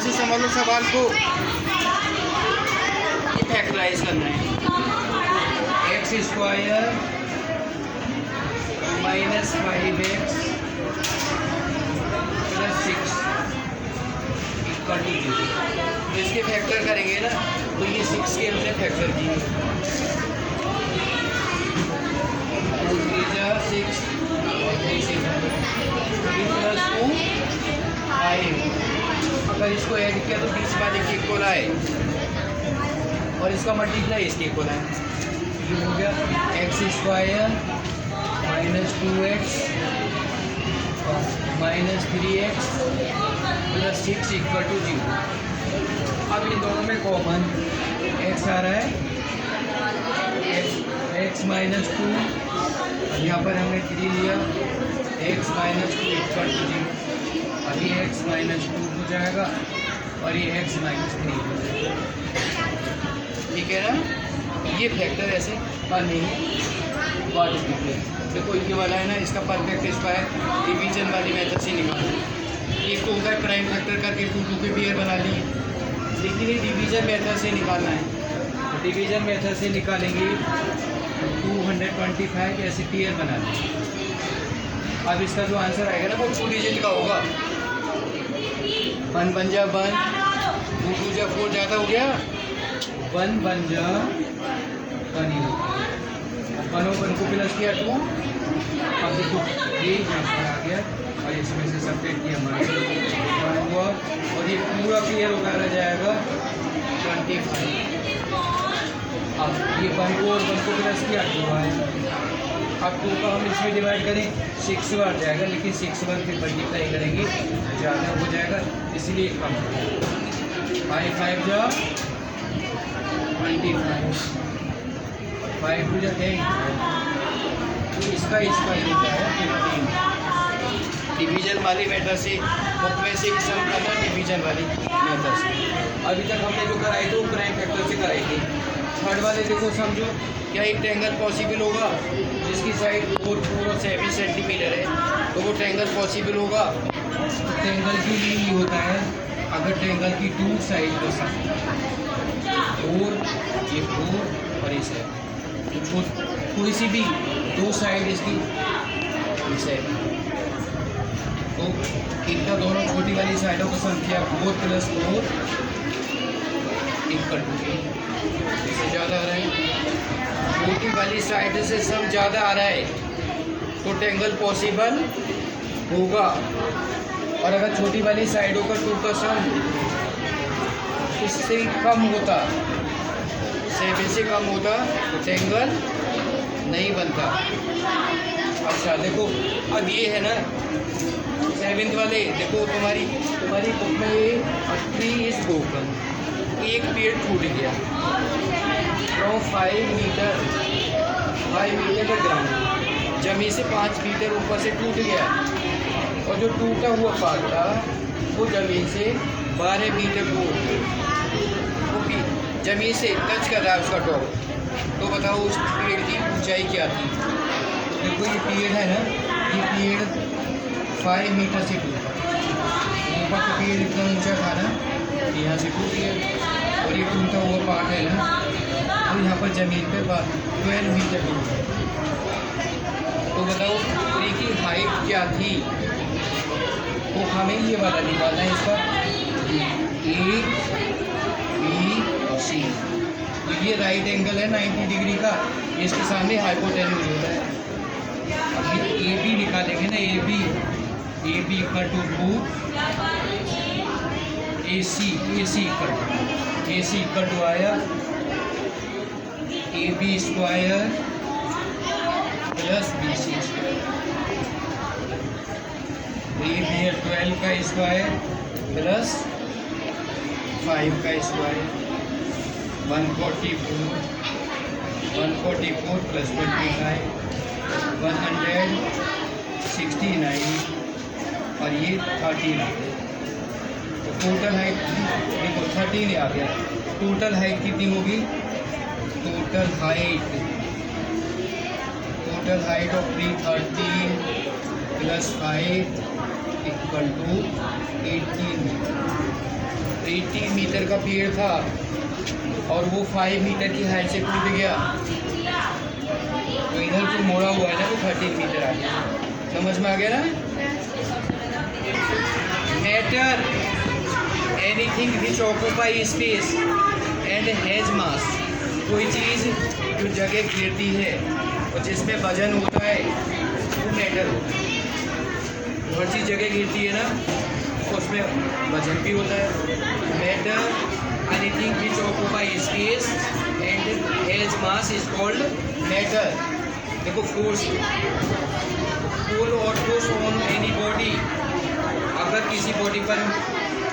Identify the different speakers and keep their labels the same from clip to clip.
Speaker 1: से संभालो सवाल को। ये फैक्टराइज करना है। X square minus 5x plus 6 equal to 0। तो इसके फैक्टर करेंगे ना, तो ये 6 के हमने फैक्टर किए, 2 3 जा 6 और 3 से 3 प्लस 2 5। अगर इसको ऐड किया तो 20 वाले के इक्वल आए और इसका मल्टीप्लाई इसके इक्वल आए। ये हो गया x square minus 2x minus 3x plus 6 equal to 0। अब इन दोनों में कॉमन x आ रहा है, x माइनस 2, और यहाँ पर हमने 3 लिया, x माइनस 2 इक्वल टू 0। और ये x माइनस 2 हो जाएगा और ये x माइनस 3 हो जाएगा। ठीक है ना। ये फैक्टर ऐसे नहीं बात है। देखो ये वाला है ना, इसका परफेक्ट स्क्वायर डिवीजन वाली मेथड से निकालना। एक तो होता है प्राइम फैक्टर करके 2 के पेयर बना लिए, लेकिन ये डिवीजन मेथड से निकालना है। डिवीजन मेथड से निकालेंगे 225 ऐसे पेयर बना लें। अब इसका जो आंसर आएगा ना वो 2 डिजिट का होगा। 1 बन जा 1, 2 2 जा 4 ज़्यादा हो गया, 1 बन जा 1 ही होगा। 1 को प्लस किया 2, अब देखो ये यहाँ पर आ गया और इसमें से सब्ट्रैक्ट किया हमारे 1 हुआ और ये पूरा क्लियर होकर रह जाएगा 25। अब ये 1 को और 1 को प्लस किया 2 आया। अब 2 का हम इसमें डिवाइड करें 6 बार जाएगा, लेकिन 6 बार फिर मल्टीप्लाई करेंगे ज़्यादा हो जाएगा, इसलिए कम हो जाएगा। 5 5 जा 25, 5 2 जा 10। इसका स्क्वायर होता है 15। डिवीजन वाली मेथड से बुक में से सम करना, डिवीजन वाली मेथड से। अभी तक हमने जो कराई थी वो प्राइम फैक्टर से कराई थी। थर्ड वाले देखो समझो, क्या एक ट्रायंगल पॉसिबल होगा जिसकी साइड 4 4 और 7 सेंटीमीटर है, तो वो ट्रायंगल पॉसिबल होगा। ट्रायंगल के लिए ये होता है, अगर ट्रायंगल की 2 साइड को सम 4 ये 4 और इस है, तो कोई सी भी 2 साइड इसकी इस है, तो इनका दोनों छोटी वाली साइडों का सम किया 4 + 4 इक्वल टू 8। इससे ज़्यादा आ रहा है, छोटी वाली साइड से सम ज़्यादा आ रहा है तो ट्रायंगल पॉसिबल होगा। और अगर छोटी वाली साइडों का 2 का सम इससे कम होता, 7 से कम होता, तो ट्रायंगल नहीं बनता। अच्छा देखो अब ये है ना 7th वाले, देखो तुम्हारी बुक में ये ट्री इज ब्रोकन, एक पेड़ टूट गया फ्रॉम 5 मीटर का ग्राउंड, जमीन से 5 मीटर ऊपर से टूट गया, और जो टूटा हुआ पार्ट था वो ज़मीन से 12 मीटर दूर ज़मीन से टच कर रहा है उसका टॉप। तो बताओ उस पेड़ की ऊंचाई क्या थी। देखो ये पेड़ है ना, ये पेड़ 5 मीटर से टूटा, ऊपर का पेड़ इतना ऊंचा था ना, यहाँ से टूट गया, और ये टूटा हुआ पार्ट है ना, तो यहाँ पर ज़मीन पे 12 मीटर टूट गया। तो बताओ ट्री की हाइट क्या थी। तो हमें ये वाला निकालना है, इसका ए बी और सी। ये राइट एंगल है 90 डिग्री का, इसके सामने हाइपोटेन्यूज होता है। अभी ए बी निकालेंगे ना, A B equal to root A C equal to आया A B square plus B C square. ये भी है 12 का स्क्वायर प्लस 5 का स्क्वायर, 144 प्लस 25 169, और ये 13 आ गया। तो टोटल हाइट देखो 13 आ गया। टोटल हाइट कितनी होगी, total height of tree 13 + 5 equal to 18 metre. 80 metre का पेड़ था और वो 5 मीटर की हाइट से कूद गया, तो इधर जो मोड़ा हुआ है ना वो 13 मीटर आ गया। समझ में आ गया ना? Matter anything which occupy space and has मास, कोई चीज़ जो जगह घेरती है और जिसमें वजन होता है वो मैटर होता है। हर चीज़ जगह घेरती है ना, तो उसमें वजन भी होता है। Matter anything which occupy space and has mass is called matter. देखो फोर्स, पुल और पुश ऑन एनी बॉडी, अगर किसी बॉडी पर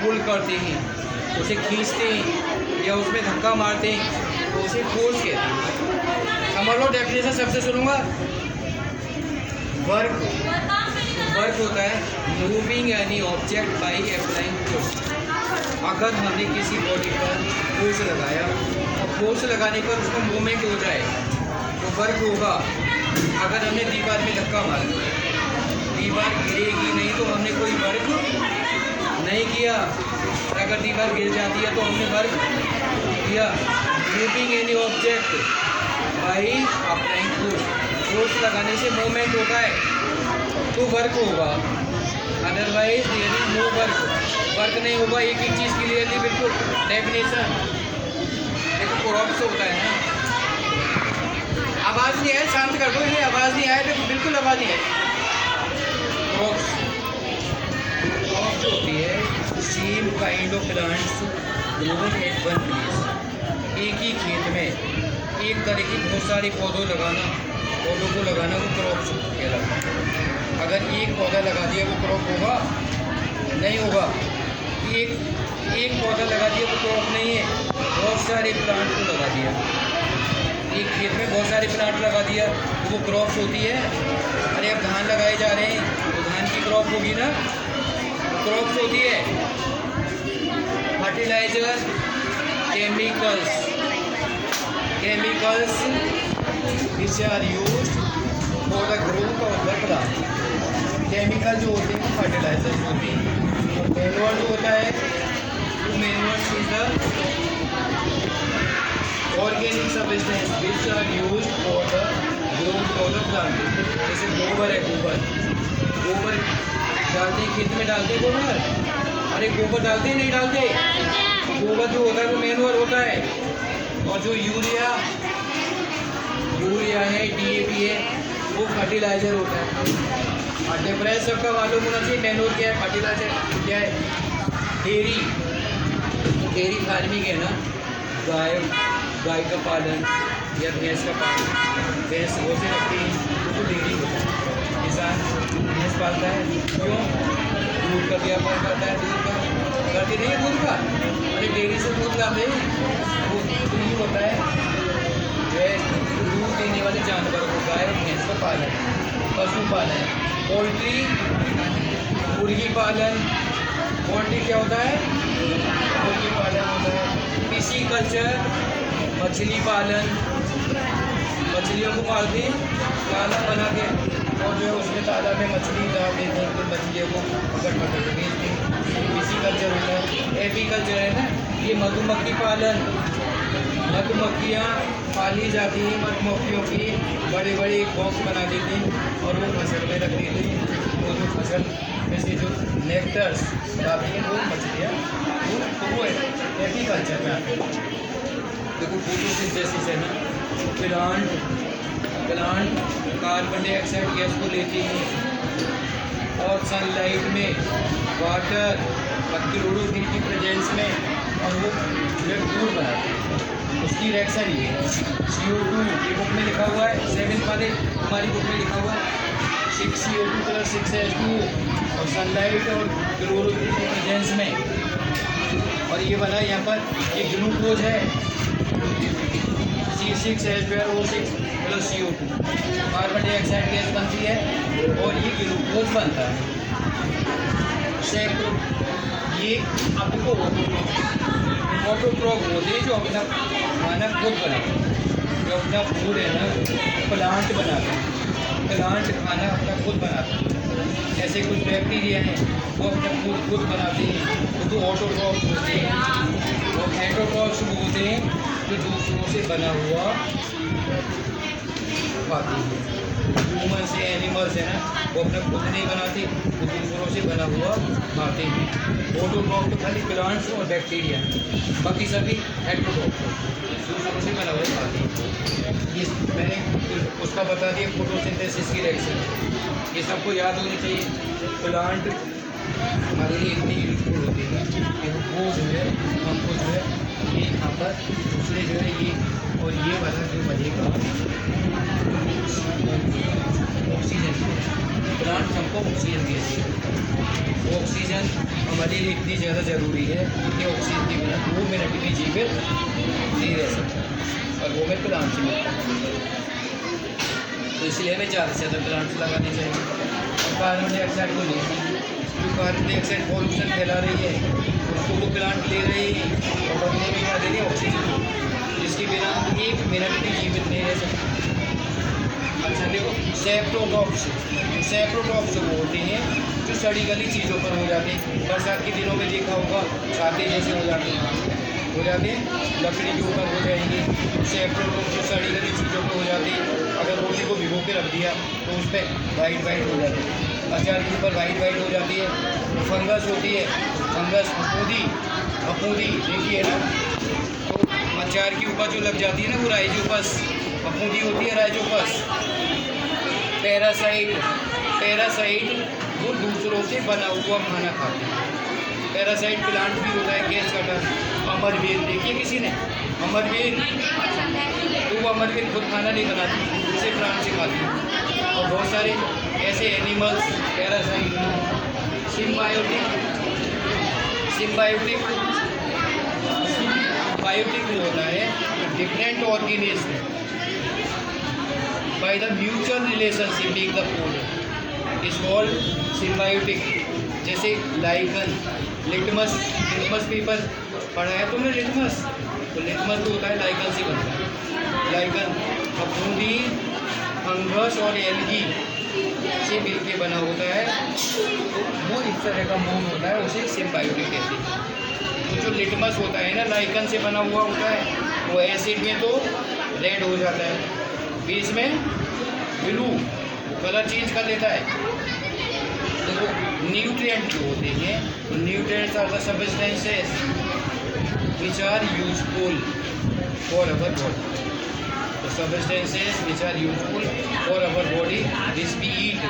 Speaker 1: पुल करते हैं, उसे खींचते हैं या उसमें धक्का मारते हैं तो उसे फोर्स कहते हैं। समझ लो डेफिनेशन सबसे सुनूंगा। वर्क, वर्क होता है moving any object by applying force. अगर हमने किसी बॉडी पर फोर्स लगाया और फोर्स लगाने पर उसका मूवमेंट हो जाए तो वर्क होगा। अगर हमने दीवार में धक्का मारा, दीवार गिरेगी नहीं तो हमने कोई वर्क नहीं किया। अगर दीवार गिर जाती है तो हमने वर्क किया। Moving any object by applying force, force लगाने से मूवमेंट होता है तो वर्क होगा, otherwise there is no work, work नहीं होगा। एक ही चीज़ क्लियरली बिल्कुल डेफिनेशन देखो क्रॉप्स होता है ना। आवाज़ नहीं आए शांत कर दो, इन्हें आवाज़ नहीं आए तो बिल्कुल आवाज़ नहीं आए। क्रॉप्स, क्रॉप्स होती है same kind of plants grown at one place. एक ही खेत में एक तरह की बहुत सारे पौधों को लगाना वो क्रॉप्स कहलाता है। अगर एक पौधा लगा दिया वो क्रॉप होगा? नहीं होगा। एक पौधा लगा दिया वो क्रॉप नहीं है। बहुत सारे प्लांट को लगा दिया, एक खेत में बहुत सारे प्लांट लगा दिया तो वो क्रॉप्स होती है। अरे अब धान लगाए जा रहे हैं तो धान की क्रॉप होगी ना, क्रॉप्स होती है। Fertiliser, chemicals, chemicals which are used for the growth of the plant. Chemical जो होते हैं फर्टिलाइजर होते हैं। और मैन्योर जो होता है वो manure is the organic substance which are used for the growth of the plant. जैसे गोबर है, गोबर डालते हैं खेत में, डालते हैं गोबर। अरे गोबर डालते हैं नहीं डालते? गोबर जो होता है वो मैन्योर होता है। और जो यूरिया है, DAP है, वो फर्टिलाइजर होता है। और डिफरेंस सबका मालूम होना चाहिए। मैन्योर क्या है, फर्टिलाइजर क्या है? डेयरी फार्मिंग है ना, गाय का पालन या भैंस का पालन, भैंस वो से रखती है तो डेयरी होता है। किसान भैंस पालता है, क्यों? दूध का व्यापार करता है, दूध का करती नहीं है, दूध का। अरे डेयरी से दूध लाते वो ही होता है दूध देने वाले जानवर को, गाय और भैंस का पालन, पशुपालन। पोल्ट्री, मुर्गी पालन। पोल्ट्री क्या होता है? मुर्गी पालन होता है। फिशी कल्चर, मछली पालन, मछलियों को मारते तालाब बना के और जो है उसमें तालाब में मछली डाल देते हैं, तो मछलियों को पकड़ के बेचते हैं। फिशी कल्चर होता है। एपीकल्चर है ना, ये मधुमक्खी पालन, मधुमक्खियाँ पाली जाती हैं, मधुमक्खियों की बड़े बड़े एक बॉक्स बना देते हैं और वो फसल में रख देते हैं। वो जो फसल में से जो नेक्टर्स आती हैं वो मछलियाँ वो एपीकल्चर में आते हैं। देखो फोटोसिंथेसिस है ना, प्लांट कार्बन डाइऑक्साइड गैस को लेते हैं और सनलाइट में वाटर क्लोरोफिल की प्रेजेंस में और वो फूड बनाते हैं। उसकी रिएक्शन ये है CO2, ये बुक में लिखा हुआ है 7 वाले हमारी बुक में लिखा हुआ है 6CO2 + 6H2 और सनलाइट और क्लोरोफिल की प्रेजेंस में। और ये बना यहाँ पर एक ग्लूकोज है C6H12O6 + CO2, carbon dioxide gas बनती है और ये ग्लूकोज बनता है। ये आपको ऑटोट्रॉफ होते हैं जो अपना खाना खुद बनाते हैं, जो अपना फूड है ना प्लांट बनाते हैं, प्लांट खाना अपना खुद बनाते हैं। ऐसे कुछ बैक्टीरिया हैं वो अपने खुद बनाते हैं, तो ऑटोट्रॉफ्स होते हैं। और हेटरोट्रॉफ्स वो होते हैं जो दूसरों से बना हुआ खाते हैं। ह्यूमन्स है, एनिमल्स है ना, वो अपना खुद नहीं बनाते, वो दूसरों से बना हुआ खाते हैं। ऑटोट्रॉफ तो खाली प्लांट्स और बैक्टीरिया, बाकी सभी हेटरोट्रॉफ दूसरों से बना हुआ खाते हैं। ये मैंने उसका बता दिया फोटोसिंथेसिस की रिएक्शन, ये सबको याद होनी चाहिए। प्लांट हमारे लिए इतनी यूजफुल होती है कि वो जो है हमको जो है ये यहाँ पर दूसरे जो है ये और ये वाला जो बनेगा ऑक्सीजन, प्लांट हमको ऑक्सीजन देती है। ऑक्सीजन हमारे लिए इतनी ज़्यादा ज़रूरी है कि ऑक्सीजन के बिना 2 मिनट भी जीवित नहीं रह सकता, और वो हमें प्लांट से मिलता है। तो इसलिए हमें ज़्यादा से ज़्यादा प्लांट्स लगाने चाहिए। और कार्बन डाइऑक्साइड को लेती है, जो कार्बन डाइऑक्साइड पॉल्यूशन फैला रही है उसको वो प्लांट ले रही है और बदले में क्या दे रही है ऑक्सीजन, जिसके बिना 1 मिनट भी जीवित नहीं रह सकते। अच्छा देखो, सेप्रोटॉप्स वो होते हैं जो सड़ी गली चीज़ों पर हो जाते हैं। बरसात के दिनों में देखा होगा छाते जैसे हो जाते हैं, लकड़ी के ऊपर हो जाएंगे। सेप्रोटॉप्स जो सड़ी गली चीज़ों पर हो जाती है, अगर रोटी को भिगो के रख दिया तो उस पर वाइट हो जाती है, अचार के ऊपर वाइट हो जाती है। फंगस होती है, फंगस फफूंदी देखिए ना, तो अचार की उपज जो लग जाती है ना वो राइजोपस फफूंदी होती है, राइजोपस। पैरासाइट वो दूसरों से बना हुआ खाना खाते हैं। पैरासाइट प्लांट भी होता है, गैस कटर। अमरवेल देखिए किसी ने अमरवेल, तो वो अमरवेल खुद खाना नहीं बनाती, दूसरे प्लांट से खाती है। और बहुत सारे ऐसे एनिमल्स पैरासाइट, बायोटिक जो होता है different organism by the mutual relationship make the food is called symbiotic. जैसे लाइकन, लिटमस पेपर पढ़ा है तुमने लिटमस, तो लिटमस जो होता है लाइकन से बनता है। लाइकन फफूंदी, फंगस और एल्गी से मिलके बना होता है, तो वो इस तरह का मूल होता है, उसे सिम्बायोटिक कहते हैं। तो जो लिटमस होता है ना लाइकन से बना हुआ होता है, वो एसिड में तो रेड हो जाता है, बीच में ब्लू कलर चेंज कर लेता है। देखो न्यूट्रिएंट जो होते हैं, nutrients are the substances which are useful for our body. The substances which are useful for our body which we eat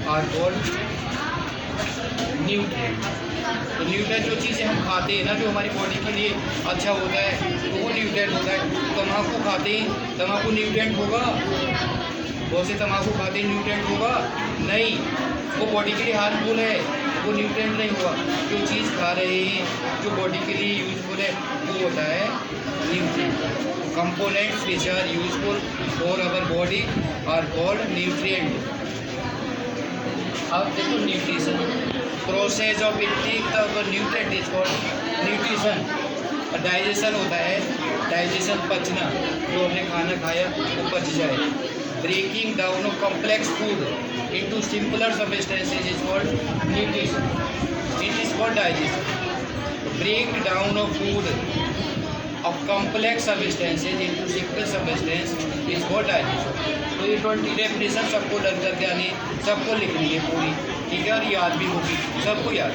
Speaker 1: are called nutrient. तो न्यूट्रिएंट जो चीज़ें हम खाते हैं ना, जो हमारी बॉडी के लिए अच्छा होता है, तो वो न्यूट्रिएंट होता है। तम्बाकू खाते हैं, तम्बाकू न्यूट्रिएंट होगा? बहुत से तम्बाकू खाते हैं, न्यूट्रिएंट होगा? नहीं, वो बॉडी के लिए हार्मफुल है, वो न्यूट्रिएंट नहीं हुआ। जो चीज़ खा रहे हैं जो बॉडी के लिए यूजफुल है वो होता है nutrient. Components which are useful for our body are called nutrient. अब देखो nutrition, process of intake the nutrient is called nutrition. Digestion होता है, डाइजेशन पचना, जो हमने खाना खाया वो पच जाए। Breaking down of complex food into simpler substances is called nutrition. It is called digestion. Breakdown of food of complex substances into simple substance is called digestion. तो ये 20 डेफिनेशन सबको लग करके आनी, सबको लिखनी है पूरी, ठीक है, और याद भी होगी, सबको याद।